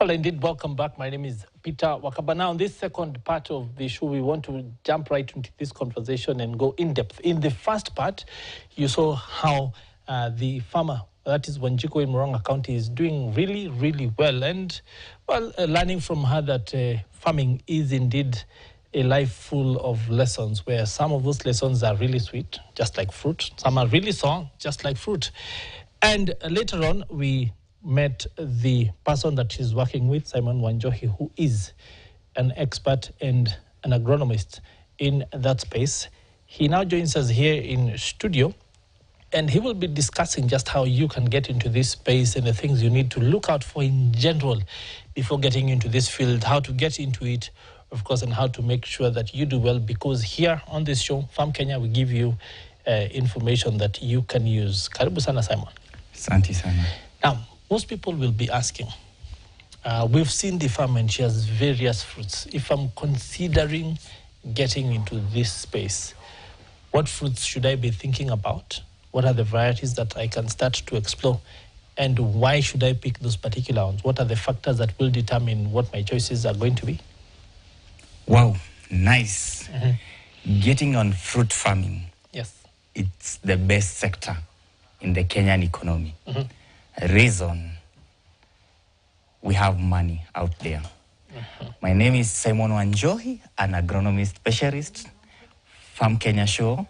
Well, indeed, welcome back. My name is Peter Wakaba. Now, in this second part of the show, we want to jump right into this conversation and go in depth. In the first part, you saw how the farmer, that is Wanjiko in Moronga County, is doing really, really well. And, well, learning from her that farming is indeed a life full of lessons, where some of those lessons are really sweet, just like fruit. Some are really sour, just like fruit. And later on, we met the person that she's working with, Simon Wanjohi, who is an expert and an agronomist in that space. He now joins us here in studio, and he will be discussing just how you can get into this space and the things you need to look out for in general before getting into this field, how to get into it, of course, and how to make sure that you do well, because here on this show, Farm Kenya, we give you information that you can use. Karibu sana, Simon. Asante sana. Now, most people will be asking, we've seen the farm and she has various fruits. If I'm considering getting into this space, what fruits should I be thinking about? What are the varieties that I can start to explore? And why should I pick those particular ones? What are the factors that will determine what my choices are going to be? Wow, nice. Getting on fruit farming. Yes. It's the best sector in the Kenyan economy. Reason, we have money out there. My name is Simon Wanjohi, an agronomist specialist. Farm Kenya show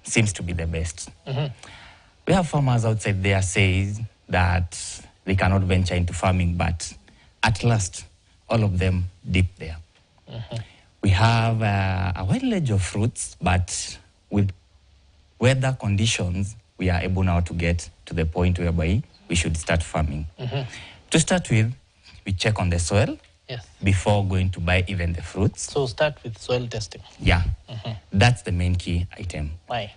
seems to be the best. We have farmers outside there saying that they cannot venture into farming, but at last, all of them dip there. We have a wide range of fruits, but with weather conditions, we are able now to get to the point whereby we should start farming. To start with, we check on the soil before going to buy even the fruits. So start with soil testing. Yeah, that's the main key item. Why?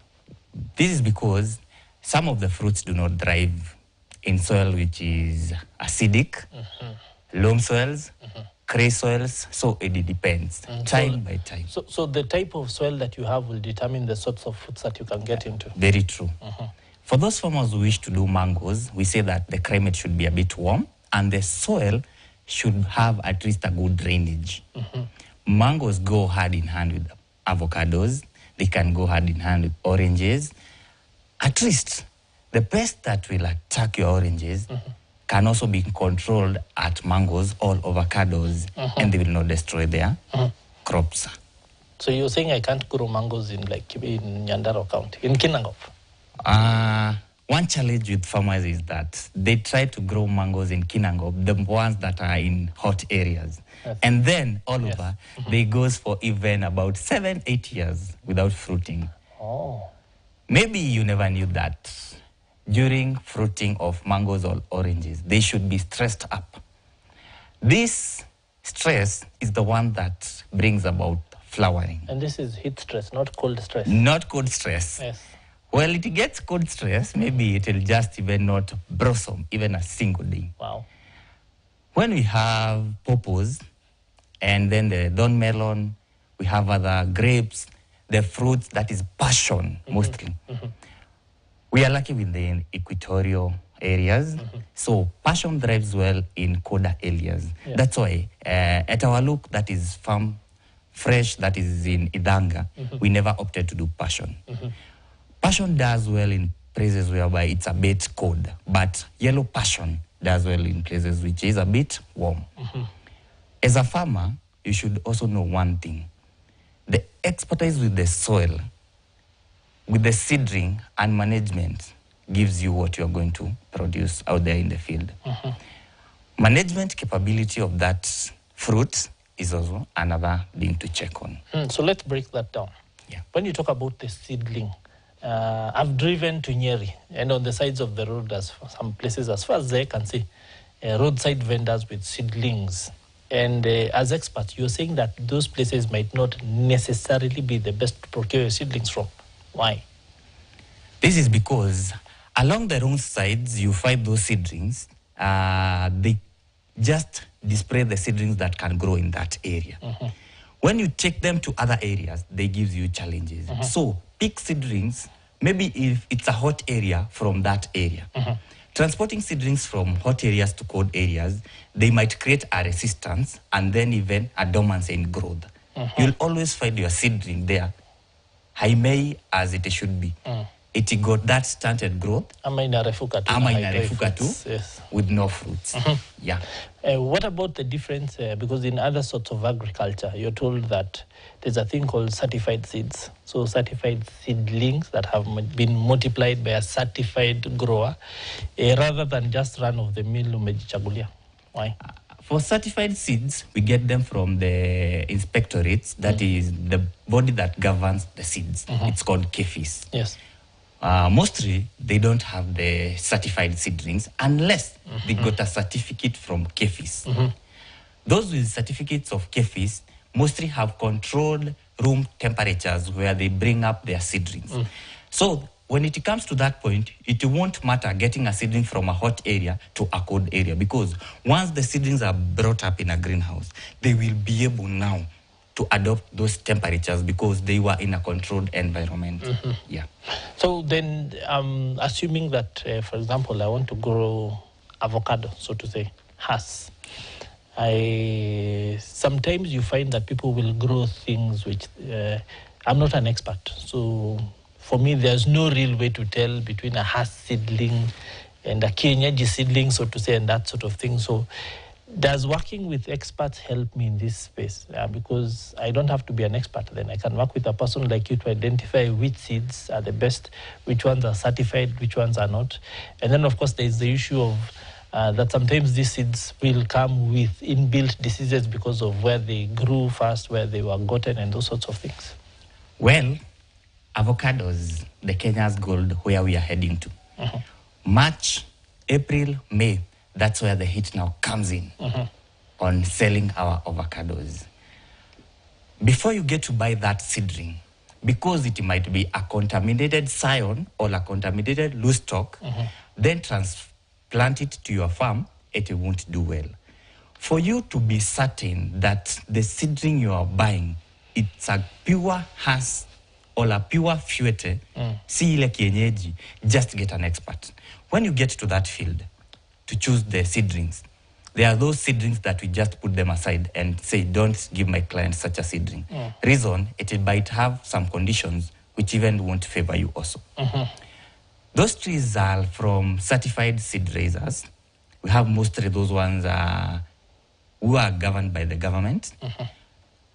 This is because some of the fruits do not thrive in soil which is acidic, loam soils, clay soils, so it depends, time by time. So the type of soil that you have will determine the sorts of fruits that you can get into. Very true. For those farmers who wish to do mangoes, we say that the climate should be a bit warm and the soil should have at least a good drainage. Mangoes go hand in hand with avocados. They can go hand in hand with oranges. At least the pest that will attack your oranges can also be controlled at mangoes or avocados, and they will not destroy their crops. So you're saying I can't grow mangoes in Nyandarua County, in Kinangop? One challenge with farmers is that they try to grow mangoes in Kinangop, the ones that are in hot areas. And then all over, they goes for even about 7-8 years without fruiting. Maybe you never knew that. During fruiting of mangoes or oranges, they should be stressed up. This stress is the one that brings about flowering. And this is heat stress, not cold stress. Not cold stress. Yes. Well, it gets cold stress, maybe it will just even not blossom, even a single day. Wow. When we have pawpaws, and then the dawn melon, we have other grapes, the fruits that is passion, mostly. We are lucky with the equatorial areas, so passion thrives well in colder areas. That's why at our look, that is farm fresh, that is in Idanga, we never opted to do passion. Passion does well in places whereby it's a bit cold, but yellow passion does well in places which is a bit warm. As a farmer, you should also know one thing. The expertise with the soil, with the seedling and management gives you what you're going to produce out there in the field. Management capability of that fruit is also another thing to check on. So let's break that down. When you talk about the seedling, I've driven to Nyeri, and on the sides of the road, as some places, as far as I can see, roadside vendors with seedlings. And as experts, you're saying that those places might not necessarily be the best to procure your seedlings from. Why? This is because along the roadsides, you find those seedlings, they just display the seedlings that can grow in that area. When you take them to other areas, they give you challenges. So pick seedlings, maybe if it's a hot area from that area. transporting seedlings from hot areas to cold areas, they might create a resistance and then even a dormancy in growth. You'll always find your seedling there, high as it should be. It got that stunted growth. Yes. With no fruits. Yeah. What about the difference? Because in other sorts of agriculture, you're told that there's a thing called certified seeds. So certified seedlings that have been multiplied by a certified grower, rather than just run-of-the-mill umejichagulia. Why? For certified seeds, we get them from the inspectorates. That is the body that governs the seeds. It's called KEFIS. Yes. Mostly, they don't have the certified seedlings unless they got a certificate from KEFIS. Those with certificates of KEFIS mostly have controlled room temperatures where they bring up their seedlings. So when it comes to that point, it won't matter getting a seedling from a hot area to a cold area, because once the seedlings are brought up in a greenhouse, they will be able now to adopt those temperatures because they were in a controlled environment. Yeah. So then, assuming that, for example, I want to grow avocado, so to say, Hass. Sometimes you find that people will grow things which I'm not an expert. So for me, there's no real way to tell between a Hass seedling and a kienyeji seedling, so to say, and that sort of thing. So does working with experts help me in this space? Because I don't have to be an expert then. I can work with a person like you to identify which seeds are the best, which ones are certified, which ones are not. And then, of course, there's the issue of that sometimes these seeds will come with inbuilt diseases because of where they grew first, where they were gotten, and those sorts of things. Well, avocados, the Kenya's gold, where we are heading to. March, April, May, that's where the heat now comes in on selling our avocados. Before you get to buy that seedling, because it might be a contaminated scion or a contaminated loose stock, then transplant it to your farm, it won't do well. For you to be certain that the seedling you are buying, it's a pure Hass or a pure Fuete, si ile kienyeji, just get an expert. When you get to that field, to choose the seedlings, there are those seedlings that we just put them aside and say, don't give my client such a seedling. Reason, it might have some conditions which even won't favor you also. Those trees are from certified seed raisers. We have mostly those ones who are governed by the government.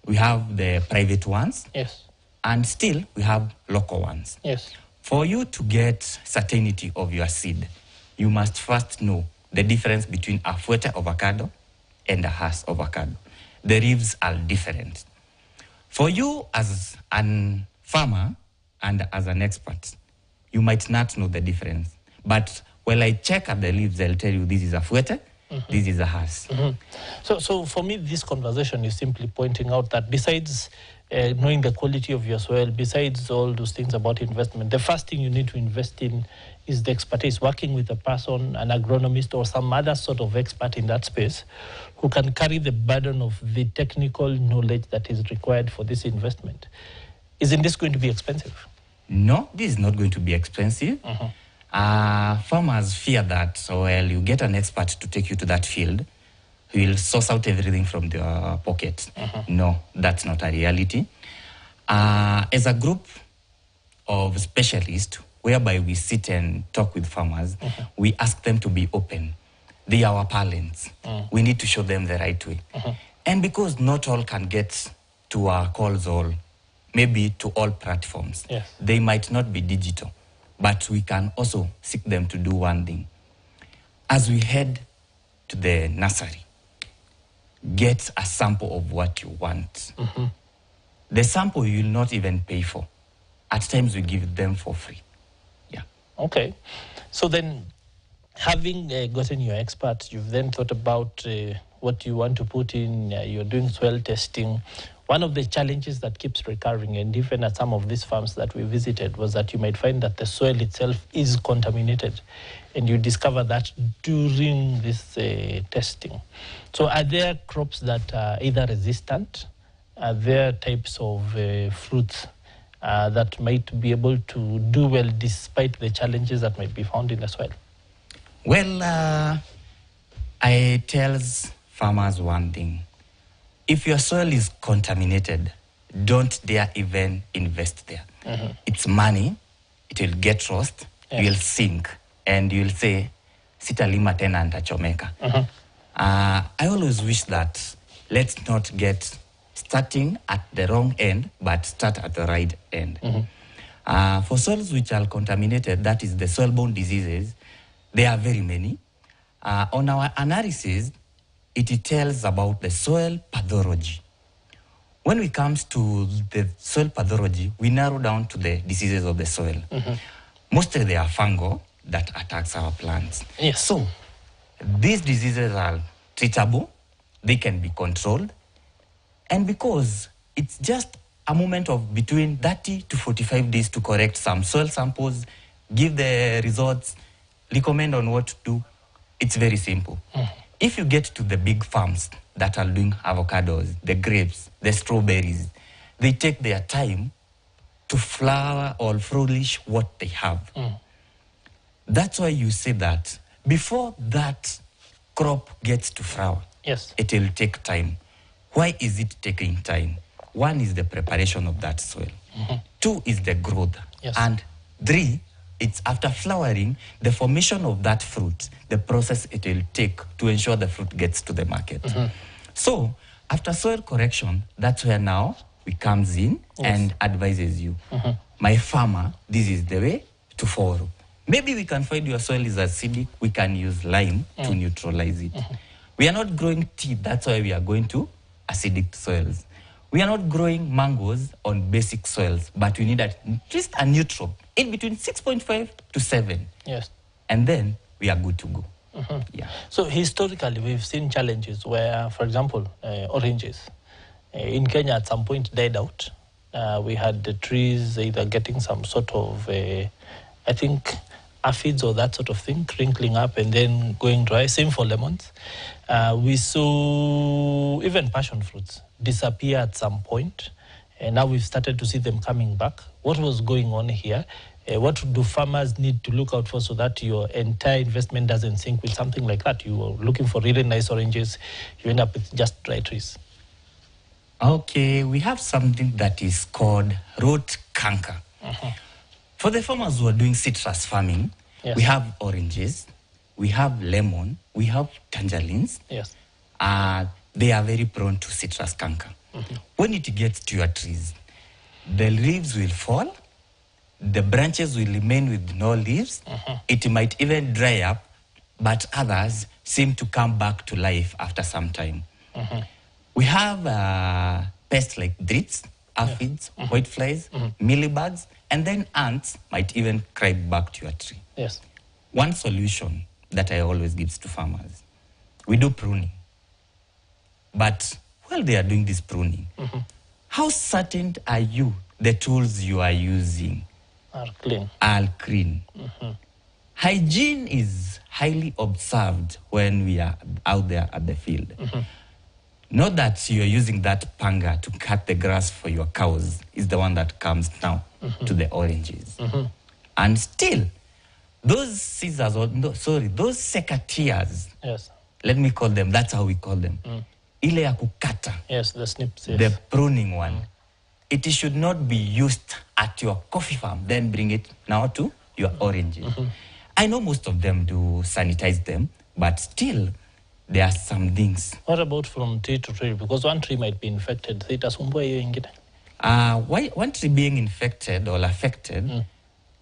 We have the private ones. Yes. And still, we have local ones. Yes. For you to get certainty of your seed, you must first know the difference between a Fuerte avocado and a Hass avocado. The leaves are different. For you as a farmer and as an expert, you might not know the difference. But when I check at the leaves, I'll tell you this is a Fuerte, this is a Hass. So for me, this conversation is simply pointing out that besides knowing the quality of your soil, besides all those things about investment, the first thing you need to invest in is the expertise, working with a person, an agronomist or some other sort of expert in that space who can carry the burden of the technical knowledge that is required for this investment. Isn't this going to be expensive? No, this is not going to be expensive. Farmers fear that, well, you get an expert to take you to that field, who will source out everything from their pocket. No, that's not a reality. As a group of specialists, whereby we sit and talk with farmers, we ask them to be open. They are our parents. We need to show them the right way. And because not all can get to our calls or maybe to all platforms, they might not be digital, but we can also seek them to do one thing. As we head to the nursery, get a sample of what you want. The sample you will not even pay for. At times we give them for free. Yeah. Okay. So then, having gotten your expert, you've then thought about what you want to put in, you're doing soil testing. One of the challenges that keeps recurring, and even at some of these farms that we visited, was that you might find that the soil itself is contaminated, and you discover that during this testing. So are there crops that are either resistant? Are there types of fruits that might be able to do well despite the challenges that might be found in the soil? Well, I tell farmers one thing. If your soil is contaminated, don't dare even invest there. It's money, it will get lost, you will sink, and you'll say, sitalima tena nitachomeka. I always wish that let's not get starting at the wrong end, but start at the right end. For soils which are contaminated, that is the soil-borne diseases, there are very many. On our analysis, it tells about the soil pathology. When it comes to the soil pathology, we narrow down to the diseases of the soil. Mostly they are fungal that attacks our plants. Yes. So these diseases are treatable, they can be controlled, and because it's just a moment of between 30 to 45 days to correct some soil samples, give the results, recommend on what to do, it's very simple. If you get to the big farms that are doing avocados, the grapes, the strawberries, they take their time to flower or flourish what they have. That's why you say that before that crop gets to flower, it will take time. Why is it taking time? One is the preparation of that soil. Two is the growth. And three, it's after flowering, the formation of that fruit, the process it will take to ensure the fruit gets to the market. So after soil correction, that's where now we comes in and advises you. My farmer, this is the way to follow. Maybe we can find your soil is acidic, we can use lime to neutralize it. We are not growing tea, that's why we are going to acidic soils. We are not growing mangoes on basic soils, but we need at least a neutral, in between 6.5 to 7. And then we are good to go. So historically, we've seen challenges where, for example, oranges in Kenya at some point died out. We had the trees either getting some sort of, I think, aphids or that sort of thing, crinkling up and then going dry. Same for lemons. We saw even passion fruits disappear at some point, and now we've started to see them coming back. What was going on here? What do farmers need to look out for so that your entire investment doesn't sink with something like that? You are looking for really nice oranges, you end up with just dry trees. Okay, we have something that is called root canker. For the farmers who are doing citrus farming, we have oranges, we have lemon, we have tangerines. They are very prone to citrus canker. When it gets to your trees, the leaves will fall, the branches will remain with no leaves. It might even dry up, but others seem to come back to life after some time. We have pests like drits, aphids, whiteflies, mealybugs, and then ants might even creep back to your tree. One solution that I always give to farmers, we do pruning. But while they are doing this pruning, how certain are you the tools you are using are clean? Hygiene is highly observed when we are out there at the field. Not that you're using that panga to cut the grass for your cows is the one that comes now to the oranges. And still, those scissors, or no, sorry, those secateurs, let me call them, that's how we call them. Ile ya kukata. The snips. The pruning one. It should not be used at your coffee farm, then bring it now to your oranges. I know most of them do sanitize them, but still, there are some things. What about from tree to tree? Because one tree might be infected. One tree being infected or affected,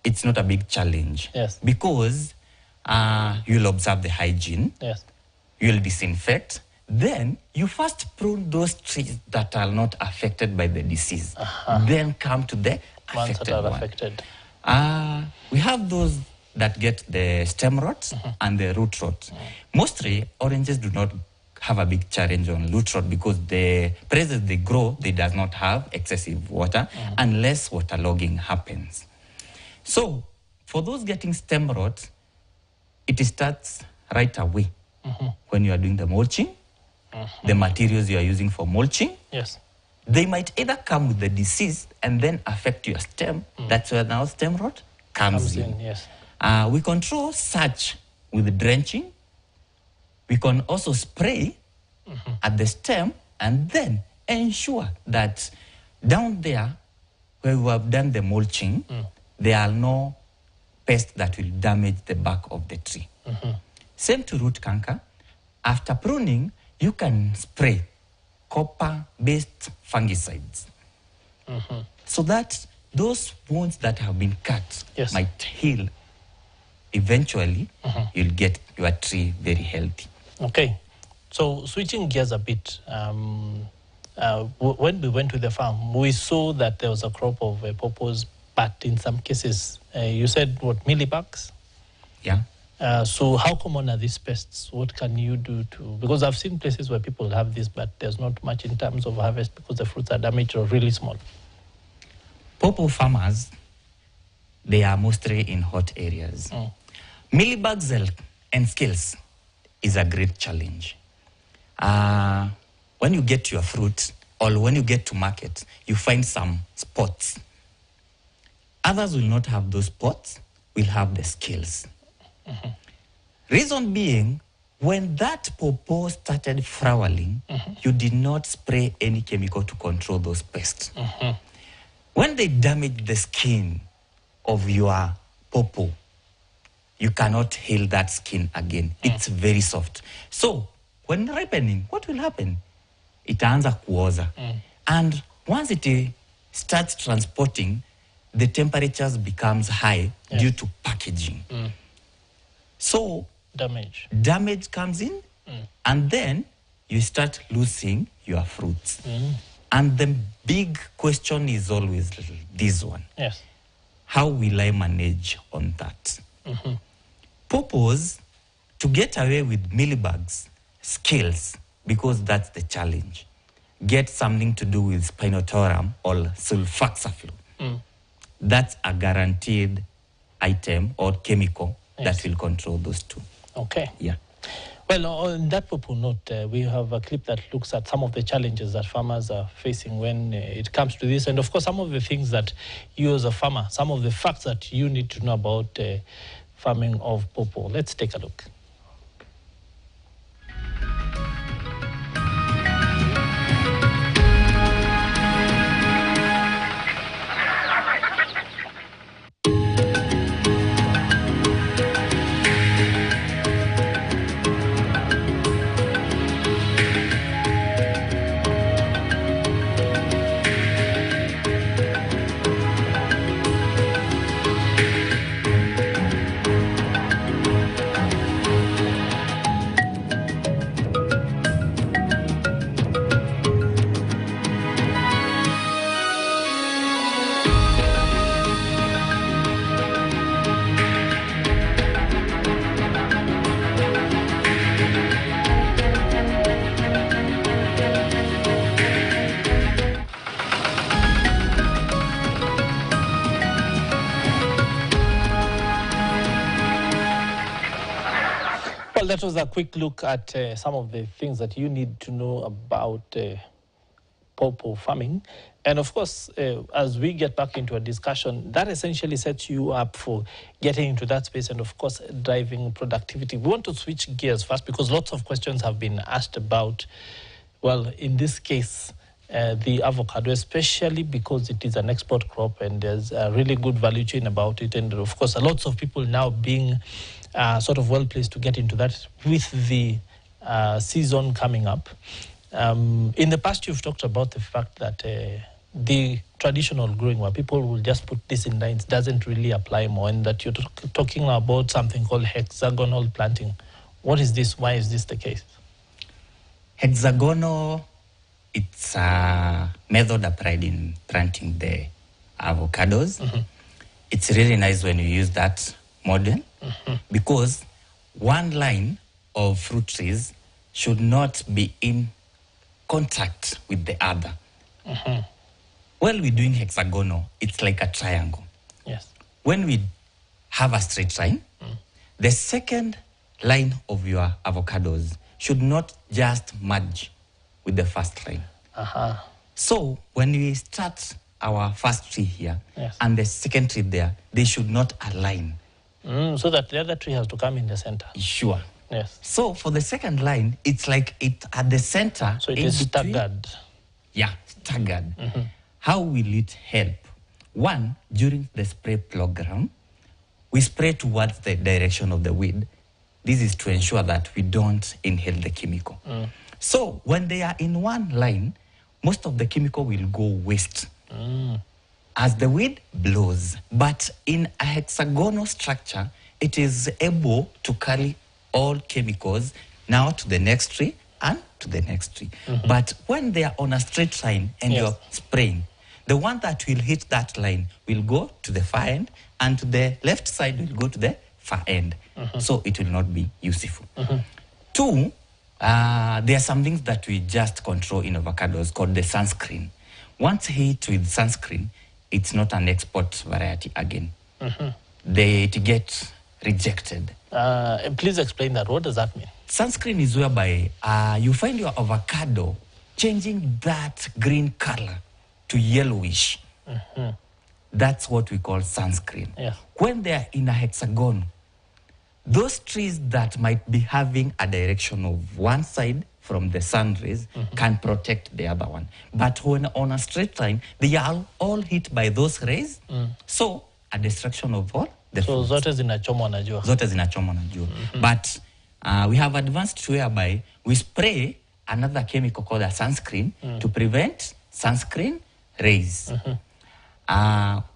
it's not a big challenge. Because you'll observe the hygiene, you'll disinfect, then you first prune those trees that are not affected by the disease. Then come to the affected one. We have those that get the stem rot and the root rot. Mostly, oranges do not have a big challenge on root rot because the places they grow, they does not have excessive water unless waterlogging happens. So, for those getting stem rot, it starts right away when you are doing the mulching, the materials you are using for mulching. They might either come with the disease and then affect your stem. That's where now stem rot comes in. We control such with drenching. We can also spray at the stem and then ensure that down there where we have done the mulching, there are no pests that will damage the bark of the tree. Same to root canker. After pruning, you can spray copper-based fungicides so that those wounds that have been cut might heal. Eventually, you'll get your tree very healthy. Okay. So switching gears a bit, when we went to the farm, we saw that there was a crop of pawpaws, but in some cases, you said, what, mealybugs? Yeah. So how common are these pests? What can you do to... Because I've seen places where people have this, but there's not much in terms of harvest because the fruits are damaged or really small. Pawpaw farmers, they are mostly in hot areas. Mealybugs and scales is a great challenge. When you get your fruit or when you get to market, you find some spots. Others will not have those spots, will have the scales. Reason being, when that pawpaw started flowering, you did not spray any chemical to control those pests. When they damage the skin of your pawpaw, you cannot heal that skin again. It's very soft. So when ripening, what will happen? Itaanza kuoza. And once it starts transporting, the temperatures becomes high due to packaging. So damage comes in, and then you start losing your fruits. And the big question is always this one. Yes. How will I manage on that? Pawpaws, to get away with mealybugs, scales, because that's the challenge, get something to do with Spinotaurus or sulfoxaflor. That's a guaranteed item or chemical that will control those two. Okay. Yeah. Well, on that pawpaw note, we have a clip that looks at some of the challenges that farmers are facing when it comes to this. And of course, some of the things that you as a farmer, some of the facts that you need to know about farming of pawpaw. Let's take a look. Well, that was a quick look at some of the things that you need to know about pawpaw farming. And of course, as we get back into a discussion, that essentially sets you up for getting into that space and, of course, driving productivity. We want to switch gears first because lots of questions have been asked about, well, in this case, the avocado, especially because it is an export crop and there's a really good value chain about it. And, of course, lots of people now being sort of well-placed to get into that with the season coming up. In the past, you've talked about the fact that the traditional growing where people will just put this in lines doesn't really apply more, and that you're talking about something called hexagonal planting. What is this? Why is this the case? Hexagonal, it's a method applied in planting the avocados. It's really nice when you use that model because one line of fruit trees should not be in contact with the other. While we're doing hexagonal, it's like a triangle. Yes. When we have a straight line, the second line of your avocados should not just merge with the first line. So when we start our first tree here and the second tree there, they should not align. So that the other tree has to come in the center. Sure. Yes. So for the second line, it's like it at the center. So it is staggered. Yeah, staggered. How will it help? One, during the spray program, we spray towards the direction of the wind. This is to ensure that we don't inhale the chemical. So when they are in one line, most of the chemical will go waste as the wind blows. But in a hexagonal structure, it is able to carry all chemicals now to the next tree and to the next tree. But when they are on a straight line and you're spraying, the one that will hit that line will go to the far end, and to the left side will go to the far end. So it will not be useful. Two, there are some things that we just control in avocados called the sunscreen. Once hit with sunscreen, it's not an export variety again. It gets rejected. Please explain that. What does that mean? Sunscreen is whereby you find your avocado changing that green color to yellowish. That's what we call sunscreen. Yeah. When they are in a hexagon, those trees that might be having a direction of one side from the sun rays can protect the other one. But when on a straight line, they are all hit by those rays. So a destruction of all the So fruits. zote zinachomwa na jua. Zote zinachomwa na jua. But we have advanced to whereby we spray another chemical called a sunscreen to prevent sunscreen rays.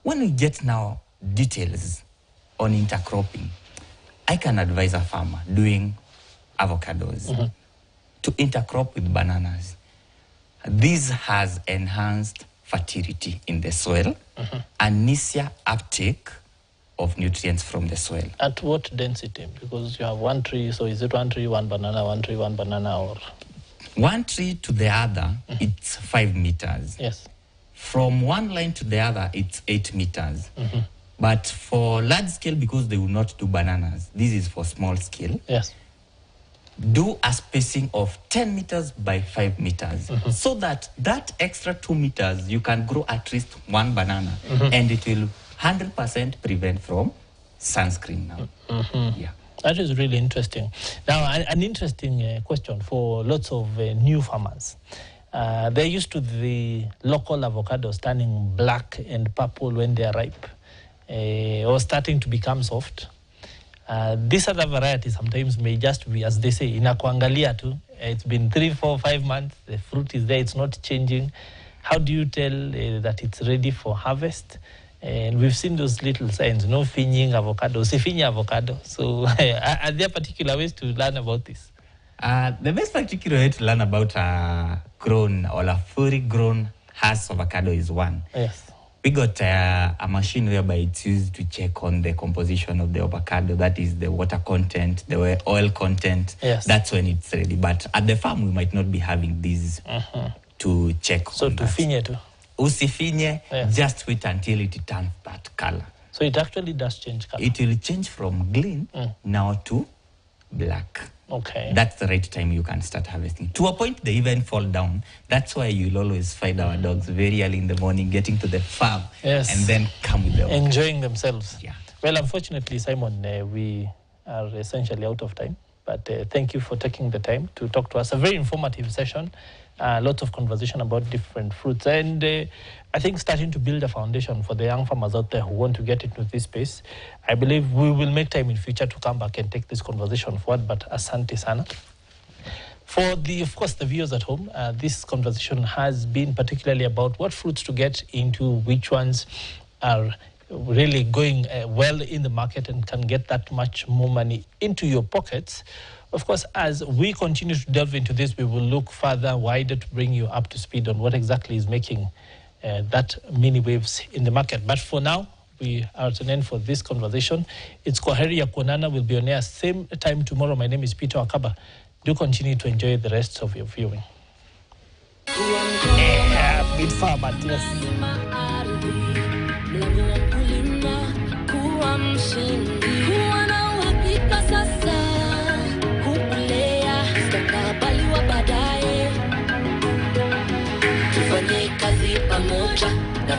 When we get now details on intercropping, I can advise a farmer doing avocados to intercrop with bananas. This has enhanced fertility in the soil and easier uptake of nutrients from the soil. At what density? Because you have one tree, so is it one tree, one banana, one tree, one banana, or? One tree to the other, it's 5 meters. Yes. From one line to the other, it's 8 meters. But for large scale, because they will not do bananas, this is for small scale. Yes. Do a spacing of 10 meters by 5 meters. So that extra 2 meters, you can grow at least one banana, and it will 100% prevent from sunscreen now. Yeah. That is really interesting. Now, an interesting question for lots of new farmers. They're used to the local avocados turning black and purple when they are ripe, or starting to become soft. This other variety sometimes may just be, as they say, inakuangalia tu. It's been 3, 4, 5 months. The fruit is there. It's not changing. How do you tell that it's ready for harvest? And we've seen those little signs, no finishing avocado, sifinyi avocado. So are there particular ways to learn about this? The best particular way to learn about a grown or a fully grown Hass avocado is one. Yes. We got a machine whereby it's used to check on the composition of the avocado. That is the water content, the oil content. Yes. That's when it's ready. But at the farm, we might not be having these to check So on to that. finye too. Usifinye, Yes. just wait until it turns that color. So it actually does change color. It will change from green now to black. Okay. That's the right time you can start harvesting. To a point, they even fall down. That's why you'll always find our dogs very early in the morning getting to the farm Yes. and then come with them. Enjoying themselves. Yeah. Well, unfortunately, Simon, we are essentially out of time. But thank you for taking the time to talk to us. A very informative session. Lots of conversation about different fruits. And I think starting to build a foundation for the young farmers out there who want to get into this space. I believe we will make time in future to come back and take this conversation forward. But asante sana. For of course, the viewers at home, this conversation has been particularly about what fruits to get into, which ones are really going well in the market and can get that much more money into your pockets. Of course, as we continue to delve into this, we will look further, wider to bring you up to speed on what exactly is making that mini waves in the market. But for now, we are at an end for this conversation. It's Kwaheri ya Kuonana. We'll be on air same time tomorrow. My name is Peter Wakaba. Do continue to enjoy the rest of your viewing. Yeah, bit far, but yes. Tufanye kazi pamoja na